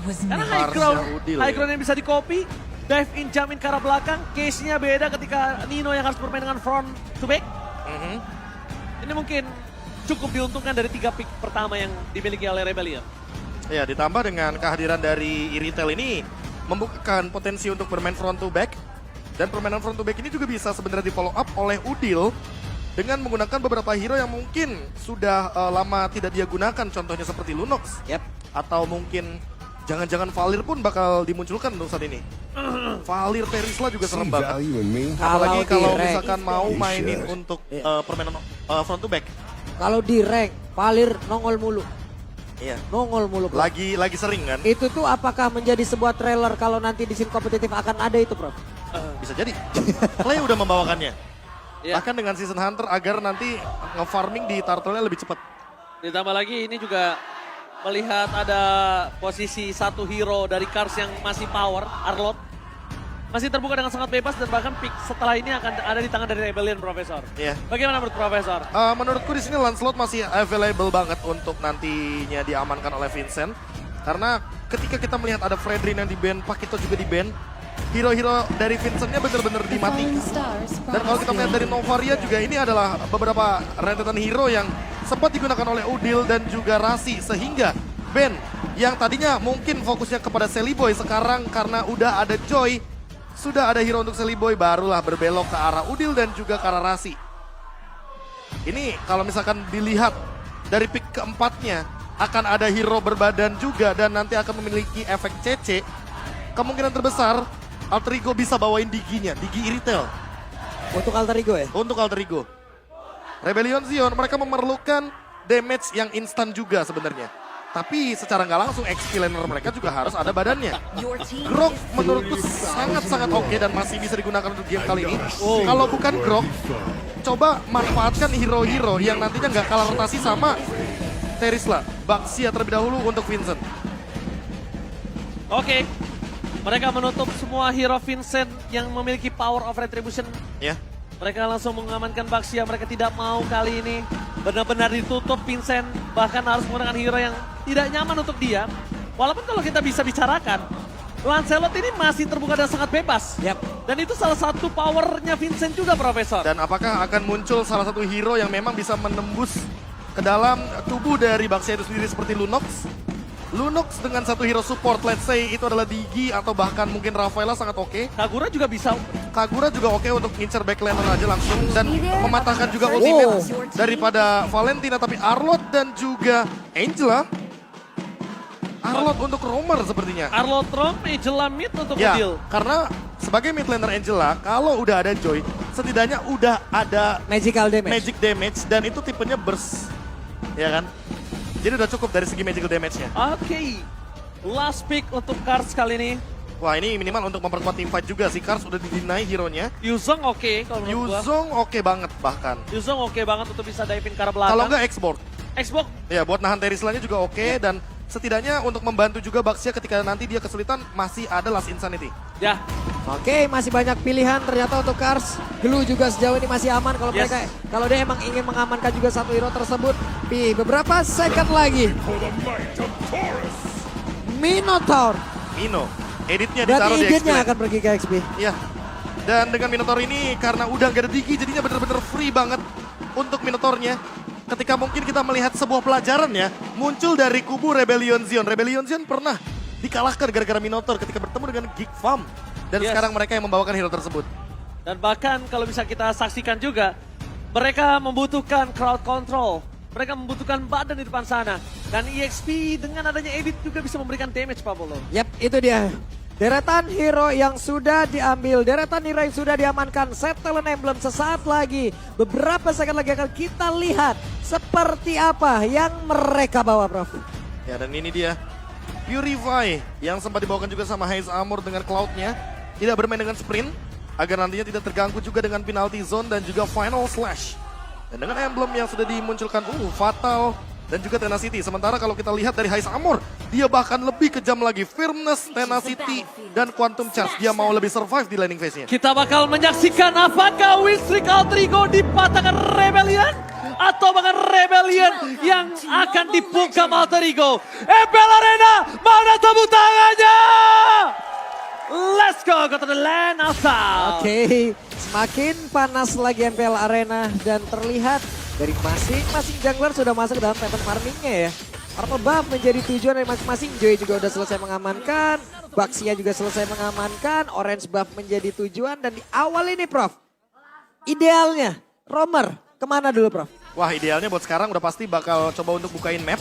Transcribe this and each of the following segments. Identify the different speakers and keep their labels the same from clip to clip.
Speaker 1: Karena
Speaker 2: Udil,
Speaker 1: high
Speaker 2: ya.
Speaker 1: ground yang bisa di copy, dive in, jump in ke arah belakang, case-nya beda ketika Nino yang harus bermain dengan front to back. Ini mungkin cukup diuntungkan dari 3 pick pertama yang dimiliki oleh Rebellion.
Speaker 2: Ya, ditambah dengan kehadiran dari Iritel ini membukakan potensi untuk bermain front to back. Dan permainan front to back ini juga bisa sebenarnya di follow up oleh Udil dengan menggunakan beberapa hero yang mungkin sudah lama tidak dia gunakan, contohnya seperti Lunox. Atau mungkin jangan-jangan Valir pun bakal dimunculkan untuk saat ini. Valir Terisla juga serem banget. Apalagi kalau misalkan mau mainin untuk permainan front to back.
Speaker 3: Kalau di rank, Valir nongol mulu.
Speaker 2: Iya.
Speaker 3: Nongol mulu, Prof.
Speaker 2: Lagi sering kan?
Speaker 3: Itu tuh apakah menjadi sebuah trailer kalau nanti di scene kompetitif akan ada itu, Prof?
Speaker 2: Bisa jadi. Clay udah membawakannya.
Speaker 1: Ya.
Speaker 2: Bahkan dengan Season Hunter agar nanti nge-farming di turtle-nya lebih cepat.
Speaker 1: Ditambah lagi ini juga melihat ada posisi satu hero dari Cars yang masih power, Arlot. Masih terbuka dengan sangat bebas dan bahkan pick setelah ini akan ada di tangan dari Rebellion, Profesor.
Speaker 2: Iya.
Speaker 1: Bagaimana menurut Profesor?
Speaker 2: Menurutku di sini Lancelot masih available banget untuk nantinya diamankan oleh Vincent. Karena ketika kita melihat ada Fredrin yang di-ban, Pakito juga di-ban, hero-hero dari Vincentnya benar-benar dimatikan. Dan kalau kita melihat dari Novaria juga ini adalah beberapa rentetan hero yang sempat digunakan oleh Udil dan juga Rasi. Sehingga Ben yang tadinya mungkin fokusnya kepada Sally Boy sekarang karena udah ada Joy, sudah ada hero untuk Sally Boy, barulah berbelok ke arah Udil dan juga ke arah Rasi. Ini kalau misalkan dilihat dari pick keempatnya, akan ada hero berbadan juga dan nanti akan memiliki efek CC. Kemungkinan terbesar Alter Ego bisa bawain Digi-nya, Digi Iritel.
Speaker 3: Untuk Alter Ego ya?
Speaker 2: Untuk Alter Ego. Rebellion Zion mereka memerlukan damage yang instan juga sebenarnya. Tapi secara nggak langsung XP laner mereka juga harus ada badannya. Grok menurutku sangat-sangat oke dan masih bisa digunakan untuk game kali ini. Kalau bukan Grok, coba manfaatkan hero-hero yang nantinya nggak kalah rotasi sama Terisla. Baxia terlebih dahulu untuk Vincent.
Speaker 1: Oke. Mereka menutup semua hero Vincent yang memiliki power of retribution.
Speaker 2: Ya.
Speaker 1: Mereka langsung mengamankan Baxia, mereka tidak mau kali ini benar-benar ditutup Vincent. Bahkan harus menggunakan hero yang tidak nyaman untuk dia. Walaupun kalau kita bisa bicarakan, Lancelot ini masih terbuka dan sangat bebas. Dan itu salah satu powernya Vincent juga, Profesor.
Speaker 2: Dan apakah akan muncul salah satu hero yang memang bisa menembus ke dalam tubuh dari Baxia itu sendiri seperti Lunox? Lunox dengan satu hero support, let's say itu adalah Digi atau bahkan mungkin Rafaela sangat oke.
Speaker 1: Kagura juga bisa.
Speaker 2: Kagura juga oke untuk ngincer backlaner aja langsung dan mematahkan juga ultimate daripada Valentina. Tapi Arlot dan juga Angela. Arlot untuk roamer sepertinya.
Speaker 1: Arlot Rom, Angela mid untuk
Speaker 2: Ya,
Speaker 1: deal.
Speaker 2: karena sebagai mid laner Angela, kalau udah ada Joy, setidaknya udah ada
Speaker 3: Magical damage.
Speaker 2: magic damage dan itu tipenya burst. Ya kan? Jadi udah cukup dari segi magical damage-nya.
Speaker 1: Oke. Last pick untuk Cars kali ini.
Speaker 2: Wah, ini minimal untuk memperkuat team fight juga sih. Cars udah di-deny hero-nya.
Speaker 1: Yuzong oke kalau menurut gua.
Speaker 2: Yuzong oke banget bahkan.
Speaker 1: Yuzong oke banget untuk bisa dive in ke arah belakang.
Speaker 2: Kalau nggak export.
Speaker 1: Xbox.
Speaker 2: Ya, buat nahan Terislanya juga oke dan setidaknya untuk membantu juga Baxia ketika nanti dia kesulitan masih ada Last Insanity.
Speaker 1: Ya.
Speaker 3: Oke, masih banyak pilihan ternyata untuk Cars. Glue juga sejauh ini masih aman kalau
Speaker 1: Yes.
Speaker 3: mereka, kalau dia emang ingin mengamankan juga satu hero tersebut. Pi, beberapa second lagi. Minotaur.
Speaker 2: Mino, editnya
Speaker 3: Dan
Speaker 2: ditaruh di
Speaker 3: editnya
Speaker 2: XP.
Speaker 3: akan pergi ke XP.
Speaker 2: Iya. Dan dengan Minotaur ini karena udah gak ada Digi jadinya bener-bener free banget untuk Minotaurnya. Ketika mungkin kita melihat sebuah pelajaran ya, muncul dari kubu Rebellion Zion. Rebellion Zion pernah dikalahkan gara-gara Minotaur ketika bertemu dengan Geek Farm. Dan
Speaker 1: Yes.
Speaker 2: sekarang mereka yang membawakan hero tersebut.
Speaker 1: Dan bahkan kalau bisa kita saksikan juga, mereka membutuhkan crowd control. Mereka membutuhkan badan di depan sana. Dan EXP dengan adanya edit juga bisa memberikan damage, Pak Bolo.
Speaker 3: Yap, itu dia. Deretan hero yang sudah diambil, deretan hero yang sudah diamankan, Settlement Emblem sesaat lagi. Beberapa second lagi akan kita lihat seperti apa yang mereka bawa, Prof.
Speaker 2: Ya, dan ini dia Purify yang sempat dibawakan juga sama Haze Armor dengan Cloud-nya. Tidak bermain dengan sprint agar nantinya tidak terganggu juga dengan penalty zone dan juga final slash. Dan dengan emblem yang sudah dimunculkan, Fatal dan juga Tenacity. Sementara kalau kita lihat dari Haze Armor, dia bahkan lebih kejam lagi. Firmness, Tenacity, dan Quantum Charge. Dia mau lebih survive di landing phase-nya.
Speaker 1: Kita bakal menyaksikan apakah win streak Alter Ego dipatahkan Rebellion atau bahkan Rebellion yang akan dibungkam Alter Ego. Ebel Arena, mana tepuk tangan? go to the land outside.
Speaker 3: Oke, semakin panas lagi MPL Arena dan terlihat dari masing-masing jungler sudah masuk ke dalam pattern farmingnya ya. Purple buff menjadi tujuan dari masing-masing. Joy juga udah selesai mengamankan, Baxia juga selesai mengamankan, Orange buff menjadi tujuan dan di awal ini Prof. Idealnya Romer kemana dulu Prof?
Speaker 2: Wah idealnya buat sekarang udah pasti bakal coba untuk bukain map.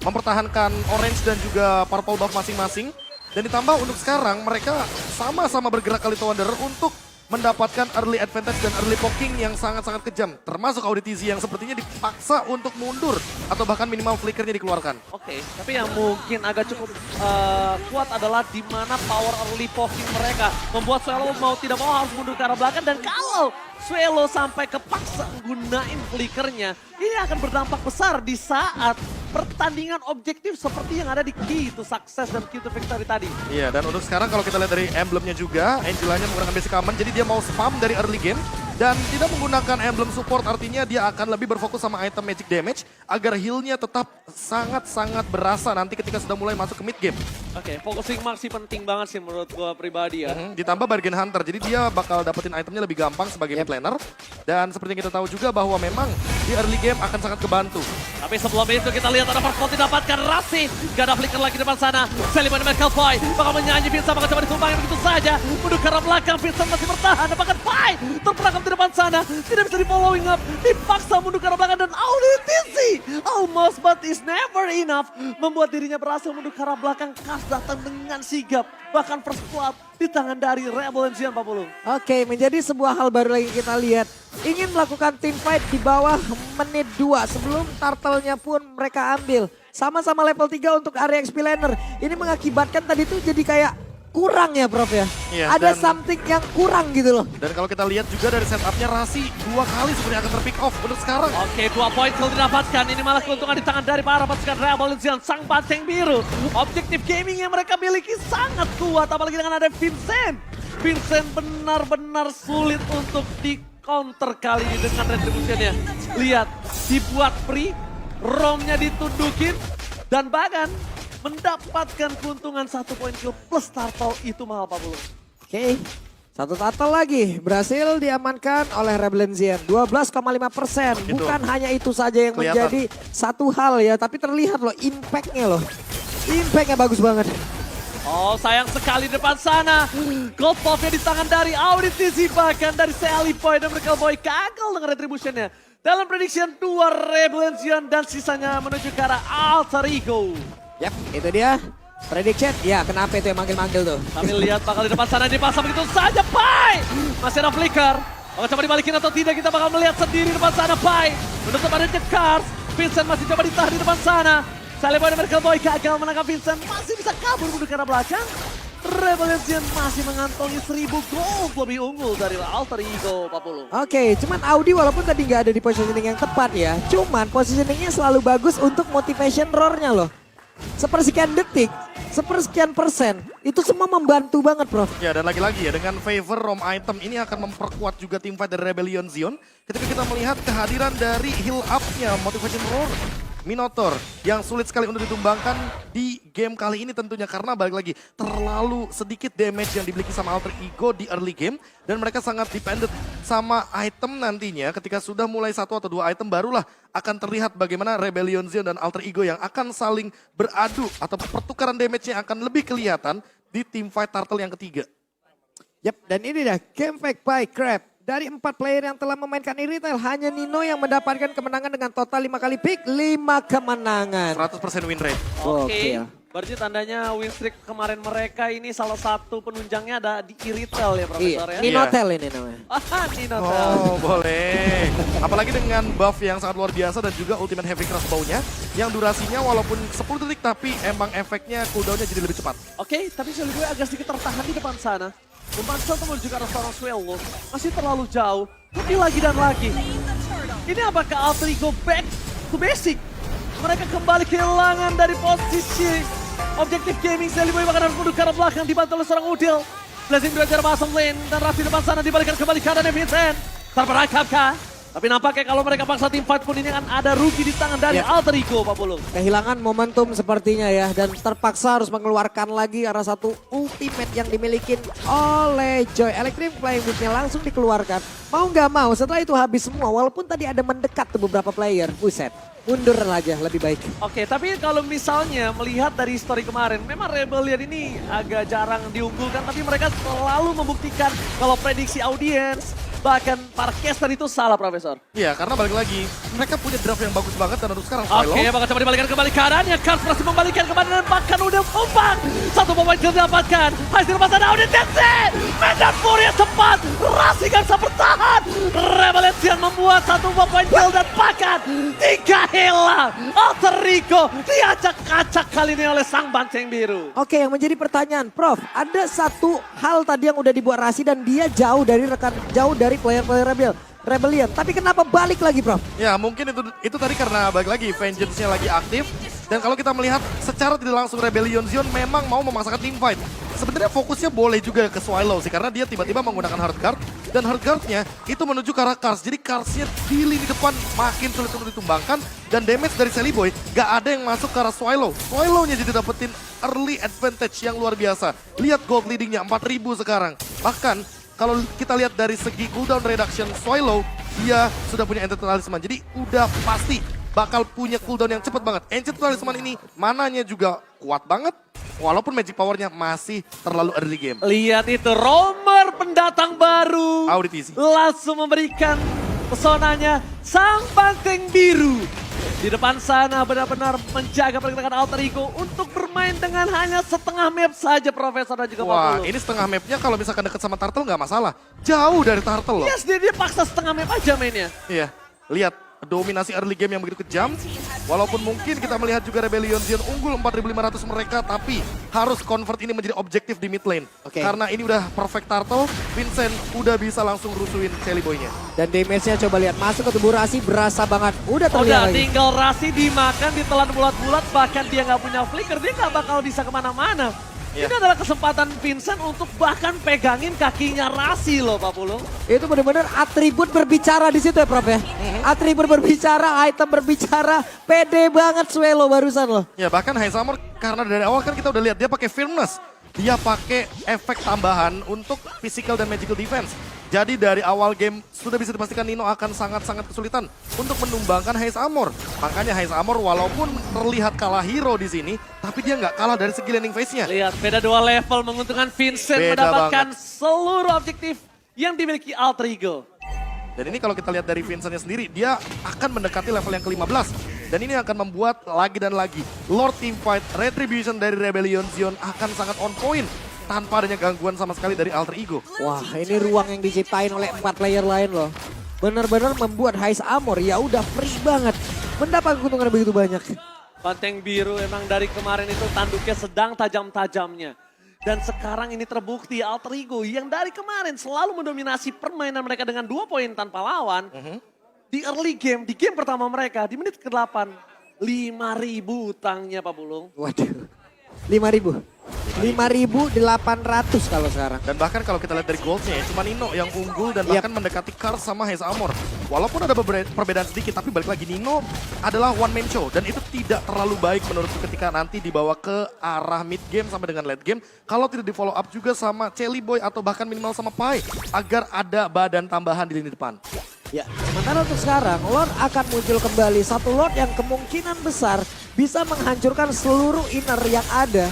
Speaker 2: Mempertahankan Orange dan juga Purple buff masing-masing. Dan ditambah untuk sekarang mereka sama-sama bergerak kali Wanderer untuk mendapatkan early advantage dan early poking yang sangat-sangat kejam. Termasuk Auditizi yang sepertinya dipaksa untuk mundur atau bahkan minimal flickernya dikeluarkan.
Speaker 1: Oke, tapi yang mungkin agak cukup kuat adalah di mana power early poking mereka membuat Swallow mau tidak mau harus mundur ke arah belakang dan kalau Swallow sampai kepaksa menggunain flickernya, ini akan berdampak besar di saat pertandingan objektif seperti yang ada di Key to Success dan Key to Victory tadi.
Speaker 2: Iya, dan untuk sekarang kalau kita lihat dari emblemnya juga, Angelanya menggunakan basic aman, jadi dia mau spam dari early game dan tidak menggunakan emblem support, artinya dia akan lebih berfokus sama item magic damage agar heal-nya tetap sangat-sangat berasa nanti ketika sudah mulai masuk ke mid game.
Speaker 1: Oke, focusing mark sih penting banget sih menurut gua pribadi ya.
Speaker 2: Ditambah bargain hunter, jadi dia bakal dapetin itemnya lebih gampang sebagai mid laner. Dan seperti yang kita tahu juga bahwa memang di early game akan sangat kebantu.
Speaker 1: Tapi sebelum itu kita lihat ada first blood didapatkan Rasi. Gak ada flicker lagi di depan sana. Seliman dengan Kelvoy bakal menyanyi, Vincent bakal coba ditumpangin begitu saja. Menuju ke arah belakang, Vincent masih bertahan. Apakah Pai terperangkap di depan sana. Tidak bisa di following up. Dipaksa menuju ke arah belakang dan Auditizi. Almost but is never enough. Membuat dirinya berhasil menuju ke arah belakang. Kas datang dengan sigap. Bahkan first blood di tangan dari Rebel Zion 40.
Speaker 3: Oke, menjadi sebuah hal baru lagi kita lihat. Ingin melakukan team fight di bawah menit 2 sebelum turtle-nya pun mereka ambil. Sama-sama level 3 untuk area XP laner. Ini mengakibatkan tadi tuh jadi kayak kurang ya Prof ya.
Speaker 2: Iya,
Speaker 3: ada
Speaker 2: dan-
Speaker 3: something yang kurang gitu loh.
Speaker 2: Dan kalau kita lihat juga dari setupnya Rasi 2 kali sebenarnya akan terpick off untuk sekarang.
Speaker 1: Oke, 2 poin kill didapatkan. Ini malah keuntungan di tangan dari para pasukan Rebel Zion, sang banteng biru. Objektif gaming yang mereka miliki sangat kuat, apalagi dengan ada Vincent. Vincent benar-benar sulit untuk di counter kali ini dengan retributionnya. Lihat, dibuat free, romnya ditundukin, dan bahkan mendapatkan keuntungan 1 poin kill plus turtle itu mahal 40.
Speaker 3: Oke, satu turtle lagi berhasil diamankan oleh Rebel Zion. 12,5%.
Speaker 2: Gitu.
Speaker 3: Bukan hanya itu saja yang
Speaker 2: Kelihatan.
Speaker 3: menjadi satu hal ya, tapi terlihat loh impact-nya loh. Impact-nya bagus banget.
Speaker 1: Oh sayang sekali di depan sana. Gold buff-nya di tangan dari Auditizi, bahkan dari Sally Boy dan mereka Boy gagal dengan retributionnya. Dalam prediction 2 Rebel Zion dan sisanya menuju ke arah Alter Ego.
Speaker 3: Yap, itu dia. Prediction, ya kenapa itu yang manggil-manggil tuh?
Speaker 1: Kami lihat bakal di depan sana dipasang begitu saja. Pai! Masih ada flicker. Bakal coba dibalikin atau tidak, kita bakal melihat sendiri di depan sana. Pai menutup ada Jet Cars. Vincent masih coba ditahan di depan sana. Sally Boy dan Merkel Boy gagal menangkap Vincent. Masih bisa kabur menuju ke arah belakang. Rebel Zion masih mengantongi 1000 gold lebih unggul dari Alter Ego 40.
Speaker 3: Oke, cuman Audi walaupun tadi nggak ada di positioning yang tepat ya. Cuman positioningnya selalu bagus untuk motivation roar-nya loh. Sepersekian detik, sepersekian persen, itu semua membantu banget Prof.
Speaker 2: Ya dan lagi-lagi ya dengan favor rom item ini akan memperkuat juga tim fight dari Rebellion Zion ketika kita melihat kehadiran dari heal up-nya Motivation Roar Minotaur yang sulit sekali untuk ditumbangkan di game kali ini tentunya karena balik lagi terlalu sedikit damage yang dimiliki sama Alter Ego di early game dan mereka sangat dependent sama item nantinya ketika sudah mulai 1 atau 2 item barulah akan terlihat bagaimana Rebellion Zion dan Alter Ego yang akan saling beradu atau pertukaran damage-nya akan lebih kelihatan di team fight Turtle yang ketiga.
Speaker 3: Yap, dan ini dah game fact by Crab. Dari 4 player yang telah memainkan e-retail, hanya Nino yang mendapatkan kemenangan dengan total 5 kali pick, 5 kemenangan.
Speaker 2: 100% win rate.
Speaker 1: Oke,
Speaker 3: Gokil.
Speaker 1: berarti tandanya win streak kemarin mereka ini salah satu penunjangnya ada di e-retail ya Profesor
Speaker 3: Iya,
Speaker 1: ya?
Speaker 3: Ninotel ini namanya.
Speaker 1: Ah, Ninotel.
Speaker 2: Oh boleh. Apalagi dengan buff yang sangat luar biasa dan juga ultimate heavy crossbow-nya yang durasinya walaupun 10 detik tapi emang efeknya cooldown-nya jadi lebih cepat.
Speaker 1: Oke, tapi Shelly Boy agak sedikit tertahan di depan sana. Memaksa untuk menuju ke arah seorang Swallow. Masih terlalu jauh. Tapi lagi dan lagi. Ini apakah Alter Ego back to basic? Mereka kembali kehilangan dari posisi objektif gaming. Shelly Boy bahkan harus menuju ke arah belakang dibantu oleh seorang Udil. Blazing dua cara masuk lane. Dan Raffi depan sana dibalikan kembali ke arah Vincent. Terperangkap kah? Tapi nampaknya kalau mereka paksa tim fight pun ini akan ada rugi di tangan dari
Speaker 3: Ya.
Speaker 1: Alter Ego, Pak Pulung.
Speaker 3: Kehilangan momentum sepertinya ya. Dan terpaksa harus mengeluarkan lagi arah satu ultimate yang dimiliki oleh Joy. Electric Flying Bootnya langsung dikeluarkan. Mau nggak mau setelah itu habis semua. Walaupun tadi ada mendekat tuh beberapa player. Buset, mundur aja lebih baik.
Speaker 1: Oke, tapi kalau misalnya melihat dari story kemarin, memang Rebellion ini agak jarang diunggulkan, tapi mereka selalu membuktikan kalau prediksi audiens, bahkan para caster itu salah, Profesor.
Speaker 2: Iya, karena balik lagi, mereka punya draft yang bagus banget dan untuk sekarang
Speaker 1: Oke,
Speaker 2: Philo.
Speaker 1: bakal coba dibalikan kembali keadaannya. Kars masih membalikan kembali dan bahkan udah tumpang. Satu pemain didapatkan. Hasil masa Audit Dexy. Medan Furia cepat. Rasi gak bisa bertahan. Rebellion membuat satu pemain kill dan bahkan 3 hilang. Alter Ego diacak-acak kali ini oleh sang banteng biru.
Speaker 3: Oke, yang menjadi pertanyaan, Prof, ada satu hal tadi yang udah dibuat Rasi dan dia jauh dari player-player Rebellion. Tapi kenapa balik lagi, Prof?
Speaker 2: Ya mungkin itu tadi karena balik lagi Vengeance-nya lagi aktif. Dan kalau kita melihat secara tidak langsung Rebellion Zion memang mau memaksakan team fight. Sebenarnya fokusnya boleh juga ke Swallow sih karena dia tiba-tiba menggunakan hard guard. Dan hard guard-nya itu menuju ke arah Kars. Jadi Kars-nya di lini depan makin sulit untuk ditumbangkan. Dan damage dari Sally Boy gak ada yang masuk ke arah Swallow. Swallow-nya jadi dapetin early advantage yang luar biasa. Lihat gold leading-nya 4000 sekarang. Bahkan kalau kita lihat dari segi cooldown reduction Swallow, dia sudah punya Ancient Talisman. Jadi udah pasti bakal punya cooldown yang cepat banget. Ancient Talisman ini mananya juga kuat banget. Walaupun magic powernya masih terlalu early game.
Speaker 1: Lihat itu, Romer pendatang baru.
Speaker 2: Audit easy.
Speaker 1: Langsung memberikan pesonanya sang banteng biru. Di depan sana benar-benar menjaga pergerakan Alter Ego untuk bermain dengan hanya setengah map saja, Profesor dan juga Pak
Speaker 2: Wah,
Speaker 1: Pulu.
Speaker 2: ini setengah mapnya kalau misalkan deket sama Turtle nggak masalah. Jauh dari Turtle loh.
Speaker 1: Yes, dia paksa setengah map aja mainnya.
Speaker 2: Iya, lihat dominasi early game yang begitu kejam. Walaupun mungkin kita melihat juga Rebellion Zion unggul 4.500 mereka, tapi harus convert ini menjadi objektif di mid lane.
Speaker 3: Oke.
Speaker 2: Karena ini udah perfect turtle, Vincent udah bisa langsung rusuhin Sally Boy-nya.
Speaker 3: Dan damage-nya coba lihat masuk ke tubuh Rasi berasa banget. Udah terlihat
Speaker 1: Udah
Speaker 3: lagi.
Speaker 1: tinggal Rasi dimakan, ditelan bulat-bulat, bahkan dia nggak punya flicker, dia nggak bakal bisa kemana-mana.
Speaker 2: Iya.
Speaker 1: Ini adalah kesempatan Vincent untuk bahkan pegangin kakinya Rasi loh, Pak Pulung.
Speaker 3: Itu benar-benar atribut berbicara di situ ya, Prof ya. Atribut berbicara, item berbicara, pede banget Swallow barusan loh.
Speaker 2: Ya bahkan Heisamor karena dari awal kan kita udah lihat dia pakai firmness. Dia pakai efek tambahan untuk physical dan magical defense. Jadi dari awal game sudah bisa dipastikan Nino akan sangat-sangat kesulitan untuk menumbangkan Heisamor. Makanya Heisamor walaupun terlihat kalah hero di sini, tapi dia nggak kalah dari segi landing phase-nya.
Speaker 1: Lihat, beda 2 level menguntungkan Vincent
Speaker 2: Beda
Speaker 1: mendapatkan seluruh objektif yang dimiliki Alter Ego.
Speaker 2: Dan ini kalau kita lihat dari Vincent-nya sendiri, dia akan mendekati level yang ke-15. Dan ini akan membuat lagi dan lagi Lord Teamfight Retribution dari Rebellion Zion akan sangat on point. Tanpa adanya gangguan sama sekali dari Alter Ego.
Speaker 3: Wah, ini ruang yang diciptain oleh 4 player lain loh. Benar-benar membuat Heisamor ya udah free banget. Mendapat keuntungan begitu banyak.
Speaker 1: Banteng biru emang dari kemarin itu tanduknya sedang tajam-tajamnya. Dan sekarang ini terbukti Alter Ego yang dari kemarin selalu mendominasi permainan mereka dengan 2 poin tanpa lawan. Di early game, di game pertama mereka, di menit ke-8, 5.000 utangnya Pak Pulung.
Speaker 3: Waduh, 5.000. 5.800 kalau sekarang.
Speaker 2: Dan bahkan kalau kita lihat dari goalsnya ya, cuma Nino yang unggul dan bahkan mendekati Kars sama Heisamor. Walaupun ada perbedaan sedikit, tapi balik lagi Nino adalah one man show. Dan itu tidak terlalu baik menurutku ketika nanti dibawa ke arah mid game sampai dengan late game. Kalau tidak di follow up juga sama Sally Boy atau bahkan minimal sama Pai. Agar ada badan tambahan di lini depan.
Speaker 3: Ya, sementara untuk sekarang Lord akan muncul kembali. Satu Lord yang kemungkinan besar bisa menghancurkan seluruh inner yang ada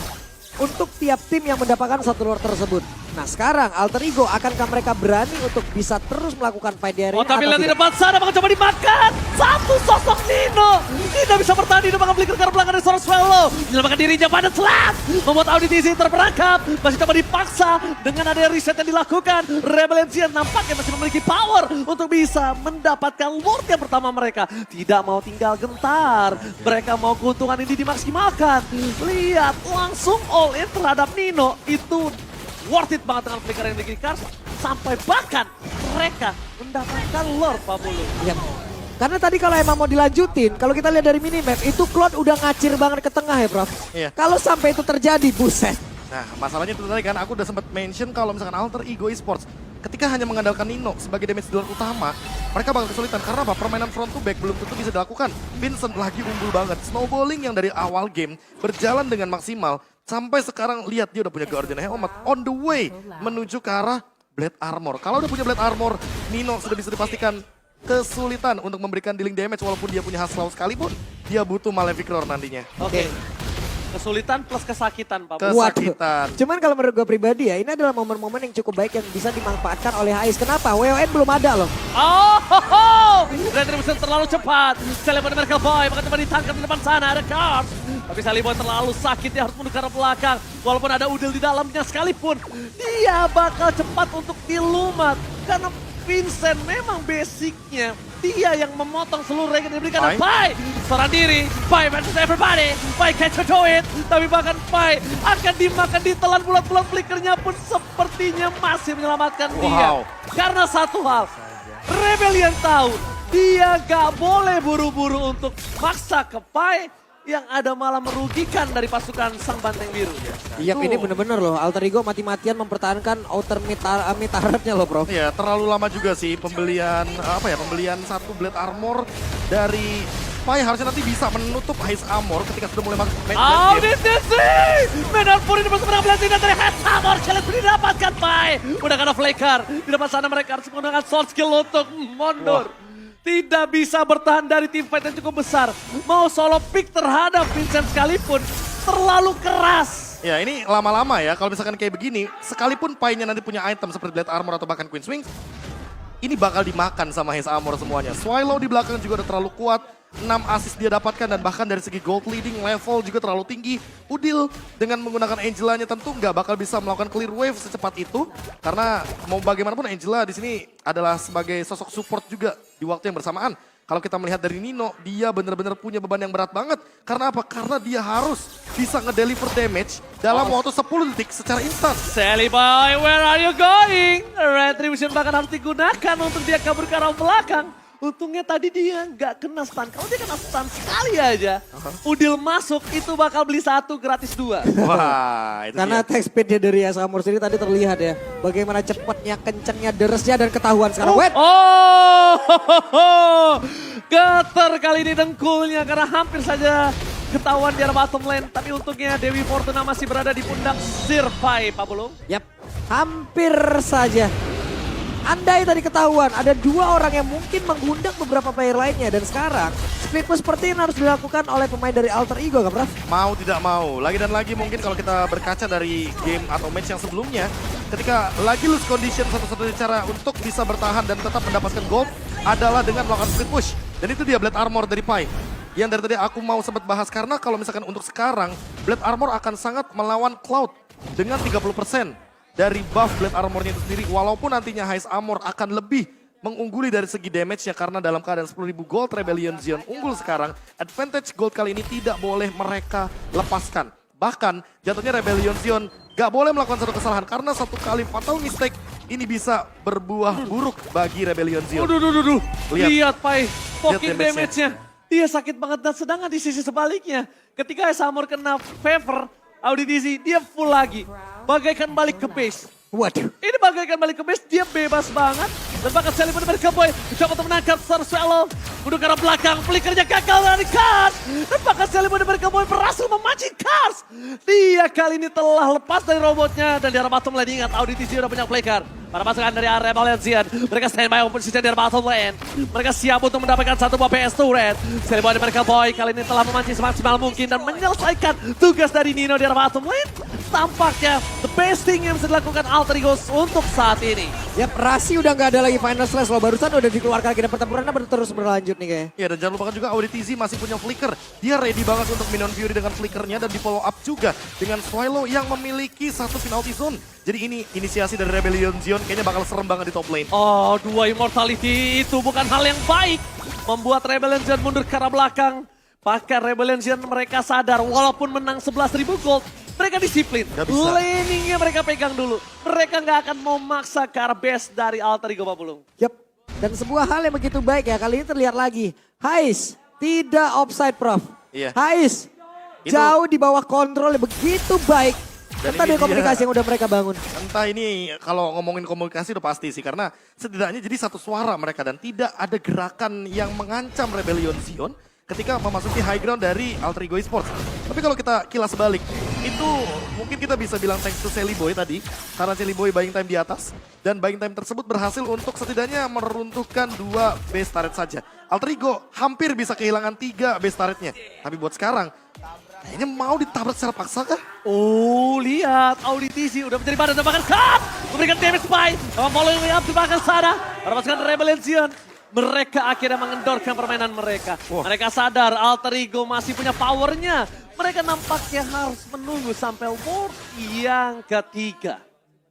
Speaker 3: untuk tiap tim yang mendapatkan satu Lord tersebut. Nah sekarang Alter Ego akankah mereka berani untuk bisa terus melakukan fight di arena
Speaker 1: Oh tapi
Speaker 3: atau
Speaker 1: lihat di
Speaker 3: tidak?
Speaker 1: depan sana bakal coba dimakan. Satu sosok Nino. Tidak bisa bertahan di depan flicker karena belakang dari seorang Swallow. Menyelamatkan dirinya pada slap. Membuat Auditisi terperangkap. Masih coba dipaksa dengan ada reset yang dilakukan. Rebellion nampaknya masih memiliki power untuk bisa mendapatkan Lord yang pertama mereka. Tidak mau tinggal gentar. Mereka mau keuntungan ini dimaksimalkan. Lihat langsung all in terhadap Nino. Itu worth it banget dengan flicker yang dimiliki Kars. Sampai bahkan mereka mendapatkan Lord Pak Bulu.
Speaker 3: Ya. Karena tadi kalau emang mau dilanjutin, kalau kita lihat dari minimap, itu Claude udah ngacir banget ke tengah ya Prof.
Speaker 2: Iya.
Speaker 3: Kalau sampai itu terjadi, buset.
Speaker 2: Nah masalahnya itu tadi kan aku udah sempat mention kalau misalkan Alter Ego Esports ketika hanya mengandalkan Nino sebagai damage dealer utama, mereka bakal kesulitan. Karena apa? Permainan front to back belum tentu bisa dilakukan. Vincent lagi unggul banget. Snowballing yang dari awal game berjalan dengan maksimal. Sampai sekarang lihat dia udah punya Guardian Helmet on the way menuju ke arah Blade Armor. Kalau udah punya Blade Armor, Nino sudah bisa dipastikan kesulitan untuk memberikan dealing damage walaupun dia punya Haslaw sekalipun. Dia butuh Malefic Roar nantinya.
Speaker 1: Oke. Kesulitan plus kesakitan, Pak.
Speaker 2: Kesakitan.
Speaker 3: Cuman kalau menurut gue pribadi ya, ini adalah momen-momen yang cukup baik yang bisa dimanfaatkan oleh Hais. Kenapa? WON belum ada loh.
Speaker 1: Oh, Retribution terlalu cepat. Celebrity Miracle Boy bakal coba ditangkap di depan sana, ada Cars. Tapi Sally Boy terlalu sakit, dia harus mundur ke arah belakang. Walaupun ada Udil di dalamnya sekalipun, dia bakal cepat untuk dilumat. Karena Vincent memang basicnya dia yang memotong seluruh regen yang diberikan oleh Pai. Seorang diri, Pai versus everybody. Pai can't do it. Tapi bahkan Pai akan dimakan, ditelan bulat-bulat. Flickernya pun sepertinya masih menyelamatkan dia. Karena satu hal, Rebellion tahu dia gak boleh buru-buru untuk maksa ke Pai. Yang ada malah merugikan dari pasukan Sang Banteng Biru.
Speaker 3: Iya, ini bener-bener loh. Alter Ego mati-matian mempertahankan outer mid turretnya loh, Bro.
Speaker 2: Iya, terlalu lama juga sih pembelian pembelian satu Blade Armor dari Pai. Harusnya nanti bisa menutup Haze Armor ketika sudah mulai masuk main game.
Speaker 1: Medan Puri di bersama Blazina dari Haze Armor. Challenge didapatkan Pai. Udah kena flicker. Di depan sana mereka harus menggunakan sword skill untuk mundur. Tidak bisa bertahan dari tim fight yang cukup besar. Mau solo pick terhadap Vincent sekalipun terlalu keras.
Speaker 2: Ya ini lama-lama ya kalau misalkan kayak begini, sekalipun Pai-nya nanti punya item seperti Blade Armor atau bahkan Queen's Wings, ini bakal dimakan sama Haze Armor semuanya. Swallow di belakang juga udah terlalu kuat. 6 assist dia dapatkan dan bahkan dari segi gold leading level juga terlalu tinggi. Udil dengan menggunakan Angela-nya tentu nggak bakal bisa melakukan clear wave secepat itu. Karena mau bagaimanapun Angela di sini adalah sebagai sosok support juga di waktu yang bersamaan. Kalau kita melihat dari Nino, dia benar-benar punya beban yang berat banget. Karena apa? Karena dia harus bisa ngedeliver damage dalam waktu 10 detik secara instan.
Speaker 1: Sally Boy, where are you going? Retribution bahkan harus digunakan untuk dia kabur ke arah belakang. Untungnya tadi dia nggak kena stun. Kalau dia kena stun sekali aja, Udil masuk itu bakal beli 1 gratis 2.
Speaker 2: Wah, itu
Speaker 3: Karena
Speaker 2: dia.
Speaker 3: attack speed-nya dari Haze Armor sendiri tadi terlihat ya. Bagaimana cepatnya, kencengnya, deresnya dan ketahuan sekarang.
Speaker 1: Getar kali ini dengkulnya karena hampir saja ketahuan di arah bottom lane. Tapi untungnya Dewi Fortuna masih berada di pundak Sirpai, Pak Bulung.
Speaker 3: Yap, hampir saja. Andai tadi ketahuan, ada 2 orang yang mungkin mengundang beberapa player lainnya. Dan sekarang, split push seperti ini harus dilakukan oleh pemain dari Alter Ego, kan, Prof?
Speaker 2: Mau tidak mau, lagi dan lagi mungkin kalau kita berkaca dari game atau match yang sebelumnya, ketika lagi lose condition, satu-satunya cara untuk bisa bertahan dan tetap mendapatkan gold adalah dengan melakukan split push. Dan itu dia Blade Armor dari Pai. Yang dari tadi aku mau sempat bahas karena kalau misalkan untuk sekarang, Blade Armor akan sangat melawan Cloud dengan 30%. Dari buff Blade Armor-nya itu sendiri, walaupun nantinya Haze Armor akan lebih mengungguli dari segi damage-nya karena dalam keadaan 10.000 gold Rebellion Zion unggul sekarang, advantage gold kali ini tidak boleh mereka lepaskan. Bahkan jatuhnya Rebellion Zion gak boleh melakukan satu kesalahan karena satu kali fatal mistake ini bisa berbuah buruk bagi Rebellion Zion.
Speaker 1: Lihat Pai, poking
Speaker 2: damage-nya.
Speaker 1: damage-nya. Dia sakit banget dan sedangkan di sisi sebaliknya. Ketika Haze Armor kena favor, Auditisi dia full lagi. Bagaikan balik ke base.
Speaker 3: Waduh.
Speaker 1: Ini bagaikan balik ke base, dia bebas banget. Dan bahkan Sally benar ke boy. Coba untuk menangkap Swallow. Mundur ke arah belakang, flickernya gagal dari Cars. Dan bahkan Sally benar ke boy berhasil memancing Cars. Dia kali ini telah lepas dari robotnya. Dan di arah bottom lane ingat, Auditisi udah punya flicker. Para pasukan dari area Valencian, mereka standby posisi dari bottom lane. Mereka siap untuk mendapatkan 1 buah PS turret. Sally Boy dan Merkel Boy kali ini telah memancing semaksimal mungkin dan menyelesaikan tugas dari Nino di arah bottom lane. Tampaknya the best thing yang bisa dilakukan Alter Ego untuk saat ini.
Speaker 3: Yap, Rasi udah nggak ada lagi final slash loh. Barusan udah dikeluarkan lagi dan pertempurannya terus berlanjut nih kayaknya.
Speaker 2: Ya dan jangan lupakan juga Auditizi masih punya flicker. Dia ready banget untuk Minion Fury dengan flickernya dan di follow up juga dengan Swallow yang memiliki 1 penalty zone. Jadi ini inisiasi dari Rebellion Zion kayaknya bakal serem banget di top lane.
Speaker 1: Oh, 2 immortality itu bukan hal yang baik. Membuat Rebellion Zion mundur ke arah belakang. Bahkan Rebellion Zion mereka sadar walaupun menang 11.000 gold, mereka disiplin. Laningnya mereka pegang dulu. Mereka nggak akan mau maksa ke arah base dari Alter Ego, Pak Bulung.
Speaker 3: Yap, dan sebuah hal yang begitu baik ya, kali ini terlihat lagi. Hais tidak offside, Prof.
Speaker 2: Iya.
Speaker 3: Hais jauh di bawah kontrol yang begitu baik.
Speaker 2: Dan
Speaker 3: Entah
Speaker 2: ini
Speaker 3: dari komunikasi yang udah mereka bangun.
Speaker 2: Entah ini kalau ngomongin komunikasi udah pasti sih. Karena setidaknya jadi satu suara mereka. Dan tidak ada gerakan yang mengancam Rebellion Zion ketika memasuki high ground dari Alter Ego Esports. Tapi kalau kita kilas balik, itu mungkin kita bisa bilang thanks to Sally Boy tadi. Karena Sally Boy buying time di atas. Dan buying time tersebut berhasil untuk setidaknya meruntuhkan 2 base turret saja. Alter Ego hampir bisa kehilangan 3 base turretnya. Tapi buat sekarang, kayaknya mau ditabrak secara paksa kah?
Speaker 1: Oh, lihat. Auditisi udah menjadi badan dan bahkan cut. Memberikan damage spy. Following up di belakang sana. Melepaskan Rebellion Zion. Mereka akhirnya mengendorkan permainan mereka.
Speaker 2: Wah.
Speaker 1: Mereka sadar Alter Ego masih punya powernya. Mereka nampaknya harus menunggu sampai World yang ketiga.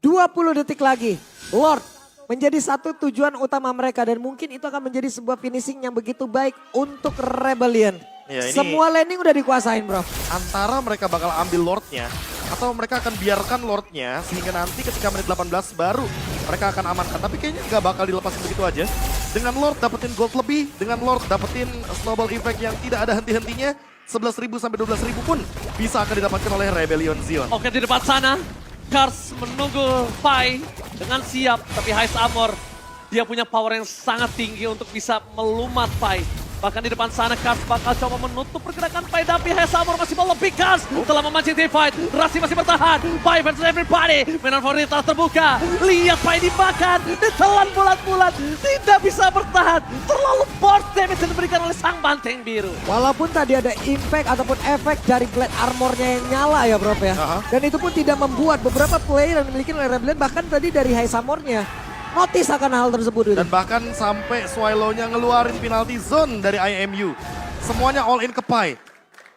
Speaker 3: 20 detik lagi. Lord menjadi satu tujuan utama mereka dan mungkin itu akan menjadi sebuah finishing yang begitu baik untuk Rebellion.
Speaker 2: Ya, ini-
Speaker 3: Semua landing udah dikuasain bro.
Speaker 2: Antara mereka bakal ambil Lordnya atau mereka akan biarkan Lordnya sehingga nanti ketika menit 18 baru mereka akan amankan. Tapi kayaknya nggak bakal dilepasin begitu aja. Dengan Lord dapetin gold lebih, dengan Lord dapetin snowball effect yang tidak ada henti-hentinya, 11.000 sampai 12.000 pun bisa akan didapatkan oleh Rebellion Zion.
Speaker 1: Oke, di depan sana, Kars menunggu Pai dengan siap. Tapi Heist Armor, dia punya power yang sangat tinggi untuk bisa melumat Pai. Bahkan di depan sana Kars bakal coba menutup pergerakan Pai. Tapi Heist Armor masih melebih Kars. Telah memancing team fight. Rasi masih bertahan. Pai versus everybody. Mainan favorit telah terbuka. Lihat Pai dimakan. Ditelan bulat-bulat. Tidak bisa bertahan. Terlalu burst damage yang diberikan oleh sang banteng biru.
Speaker 3: Walaupun tadi ada impact ataupun efek dari Glad Armornya yang nyala ya bro ya.
Speaker 2: Aha.
Speaker 3: Dan itu pun tidak membuat beberapa player yang dimiliki oleh Rebellion bahkan tadi dari High Armornya notice akan hal tersebut.
Speaker 2: Dan bahkan sampai Swallow-nya ngeluarin penalty zone dari IMU. Semuanya all in ke Pai.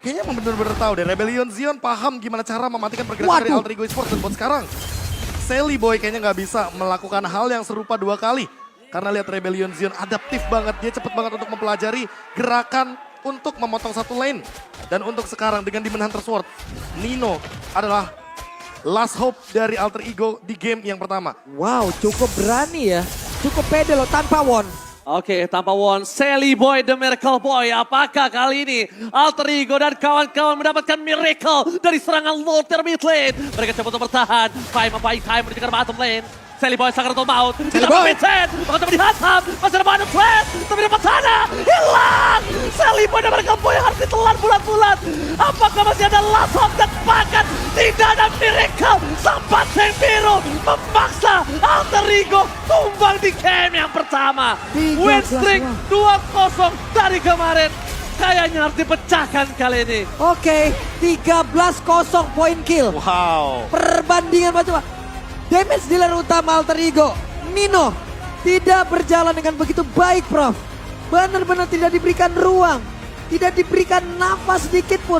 Speaker 2: Kayaknya emang bener-bener tahu deh, Rebellion Zion paham gimana cara mematikan pergerakan dari
Speaker 3: Waduh.
Speaker 2: Alter Ego Esports. Dan buat sekarang, Sally Boy kayaknya nggak bisa melakukan hal yang serupa 2 kali. Karena lihat Rebellion Zion adaptif banget, dia cepet banget untuk mempelajari gerakan untuk memotong satu lane. Dan untuk sekarang dengan Demon Hunter Sword, Nino adalah last hope dari Alter Ego di game yang pertama.
Speaker 3: Wow, cukup berani ya. Cukup pede loh tanpa won.
Speaker 1: Oke, tanpa Won, Sally Boy, The Miracle Boy. Apakah kali ini Alter Ego dan kawan-kawan mendapatkan miracle dari serangan Lother mid lane? Mereka coba untuk bertahan. Pai membaik time menuju ke bottom lane. Sally Boy sangat atau maut. Ditambah
Speaker 2: Boy.
Speaker 1: Vincent. Maka coba dihantam. Masih ada banyak flash. Tapi dapat sana. Hilang. Sally Boy dan Miracle Boy harus ditelan bulat-bulat. Apakah masih ada last hope dan bahkan tidak ada miracle. Sang banteng biru memaksa Alter Ego tumbang di game yang pertama.
Speaker 3: 13
Speaker 1: Win streak 2-0 dari kemarin. Kayaknya harus dipecahkan kali ini.
Speaker 3: Oke, 13-0 point kill.
Speaker 2: Wow.
Speaker 3: Perbandingan macam damage dealer utama Alter Ego, Nino, tidak berjalan dengan begitu baik, Prof. Benar-benar tidak diberikan ruang, tidak diberikan nafas sedikit pun.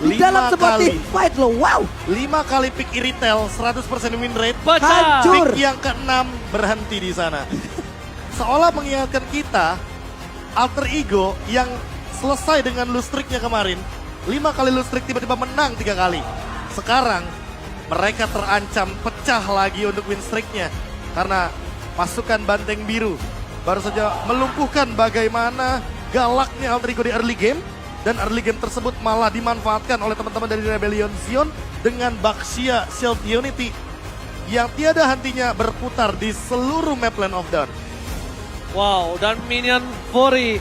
Speaker 3: Di
Speaker 2: 5
Speaker 3: dalam sebuah
Speaker 2: kali.
Speaker 3: team fight loh, wow.
Speaker 2: 5 kali pick Iritel, 100% win rate.
Speaker 1: Pecah.
Speaker 3: Hancur.
Speaker 2: Pick yang ke-6 berhenti di sana. Seolah mengingatkan kita, Alter Ego yang selesai dengan lose streak-nya kemarin. 5 kali lose streak tiba-tiba menang 3 kali. Sekarang mereka terancam pecah lagi untuk win streak-nya. Karena pasukan Banteng Biru baru saja melumpuhkan bagaimana galaknya Alter Ego di early game. Dan early game tersebut malah dimanfaatkan oleh teman-teman dari Rebellion Zion dengan Baxia Shield Unity yang tiada hentinya berputar di seluruh map Land of Dawn.
Speaker 1: Wow, dan Minion Fury